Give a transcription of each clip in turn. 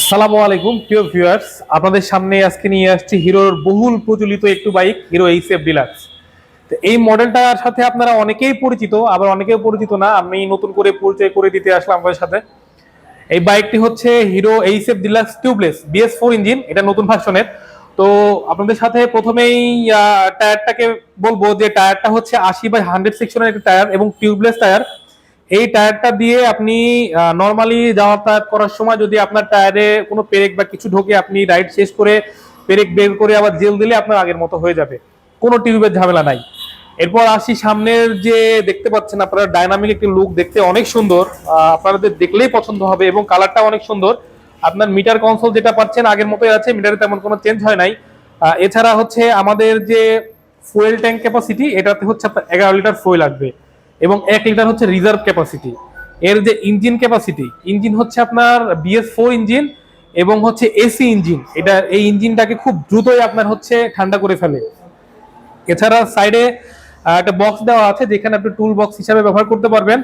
আসসালামু আলাইকুম প্রিয় ভিউয়ার্স, আপনাদের সামনে আজকে নিয়ে আসছি হিরোর বহুল প্রচলিত একটু বাইক হিরো এইচএফ ডিলাক্স। তো এই মডেলটার সাথে আপনারা অনেকেই পরিচিত, আবার অনেকেই পরিচিত না। আমি নতুন করে পরিচয় করে দিতে আসলাম আপনাদের সাথে। এই বাইকটি হচ্ছে hero HF deluxe tubeless BS4 engine, এটা নতুন ভার্সনের। তো আপনাদের সাথে প্রথমেই টায়ারটাকে বলবো যে টায়ারটা হচ্ছে 80/100 সেকশনের একটা টায়ার এবং টিউবলেস টায়ার। এই টায়ারটা দিয়ে আপনি নর্মালি যাতায়াত করার সময় যদি আপনার টায়ারে কোনো পেরেক বা কিছু ঢোকে, আপনি রাইড শেষ করে পেরেক বের করে আবার জেল দিলে আপনার আগের মতো হয়ে যাবে, কোনো টিউবের ঝামেলা নাই। এরপর আসি সামনের যে দেখতে পাচ্ছেন আপনারা, ডাইনামিক একটি লুক, দেখতে অনেক সুন্দর, আপনাদের দেখলেই পছন্দ হবে এবং কালারটা অনেক সুন্দর। আপনার মিটার কনসোল যেটা পাচ্ছেন আগের মতোই আছে, মিটারে তেমন কোনো চেঞ্জ হয় নাই। এছাড়া হচ্ছে আমাদের যে ফুয়েল ট্যাঙ্ক ক্যাপাসিটি, এটাতে হচ্ছে আপনার 11 লিটার ফুয়েল লাগবে এবং 1 লিটার হচ্ছে রিজার্ভ ক্যাপাসিটি। এর যে ইঞ্জিন ক্যাপাসিটি, ইঞ্জিন হচ্ছে আপনার BS4 ইঞ্জিন এবং হচ্ছে এসি ইঞ্জিন। এটা এই ইঞ্জিনটাকে খুব দ্রুতই আপনার হচ্ছে ঠান্ডা করে ফেলে। এছাড়া সাইডে একটা বক্স দেওয়া আছে যেখানে আপনি টুল বক্স হিসাবে ব্যবহার করতে পারবেন।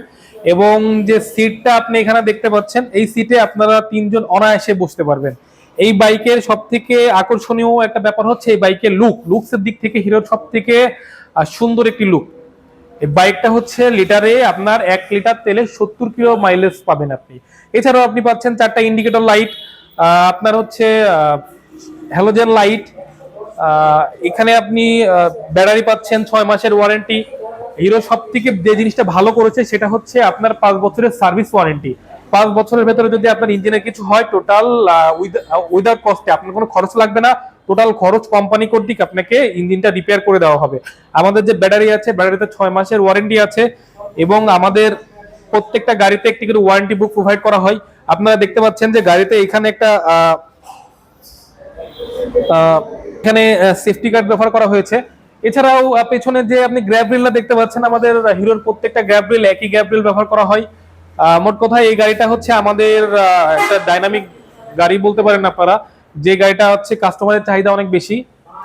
এবং যে সিটটা আপনি এখানে দেখতে পাচ্ছেন, এই সিটে আপনারা 3 জন অনায়াসে বসতে পারবেন। এই বাইকের সব থেকে আকর্ষণীয় একটা ব্যাপার হচ্ছে এই বাইকের লুকসের দিক থেকে হিরোর সব থেকে সুন্দর একটি লুক। এই বাইকটা হচ্ছে লিটারে আপনার 1 লিটার তেলে 70 কিলো মাইলেজ পাবেন আপনি। এছাড়াও আপনি পাচ্ছেন 4টা ইন্ডিকেটর লাইট, আপনার হচ্ছে হ্যালোজেন লাইট। এখানে আপনি ব্যাটারি পাচ্ছেন 6 মাসের ওয়ারেন্টি। হিরো সব থেকে যে জিনিসটা ভালো করেছে সেটা হচ্ছে আপনার 5 বছরের সার্ভিস ওয়ারেন্টি। 5 বছরের ভেতরে যদি আপনার ইঞ্জিনের কিছু হয়, টোটাল উইদাউট কস্টে, আপনার কোনো খরচ লাগবে না। টোটাল খরচ কোম্পানি কর্তৃক আপনাকে ইঞ্জিনটা রিপেয়ার করে দেওয়া হবে। আমাদের যে ব্যাটারি আছে, ব্যাটারিতে 6 মাসের ওয়ারেন্টি আছে এবং আমাদের প্রত্যেকটা গাড়িতে একটি করে ওয়ারেন্টি বুক প্রোভাইড করা হয়। আপনারা দেখতে পাচ্ছেন যে গাড়িতে এখানে একটা এখানে সেফটি গার্ড ব্যবহার করা হয়েছে। এছাড়াও পেছনে যে আপনি গ্র্যাব রিলটা দেখতে পাচ্ছেন, আমাদের হিরোর প্রত্যেকটা গ্র্যাব রিল একই গ্র্যাব রিল ব্যবহার করা হয়। মোট কথা এই গাড়িটা হচ্ছে আমাদের একটা ডাইনামিক গাড়ি বলতে পারেন আপনারা। যে গাড়িটা হচ্ছে কাস্টমারের চাহিদা অনেক বেশি।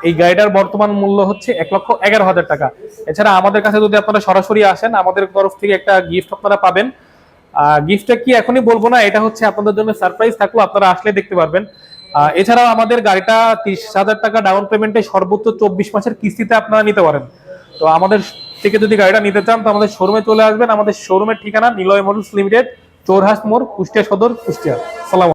এই গাড়িটার বর্তমান মূল্য হচ্ছে 1,11,000 টাকা। এছাড়া আমাদের কাছে যদি আপনারা সরাসরি আসেন, আমাদের তরফ থেকে একটা গিফট আপনারা পাবেন। গিফটটা কি এখনই বলবো না, এটা হচ্ছে আপনাদের জন্য সারপ্রাইজ থাকলো, আপনারা আসলে দেখতে পারবেন। এছাড়াও আমাদের গাড়িটা 30,000 টাকা ডাউন পেমেন্টে সর্বোচ্চ 24 মাসের কিস্তিতে আপনারা নিতে পারেন। তো আমাদের থেকে যদি গাড়িটা নিতে চান তো আমাদের শোরুমে চলে আসবেন। আমাদের শোরুমের ঠিকানা নিলয় মোটরস লিমিটেড, চৌরাহাট মোড়, কুষ্টিয়া সদর, কুষ্টিয়া। সালাম।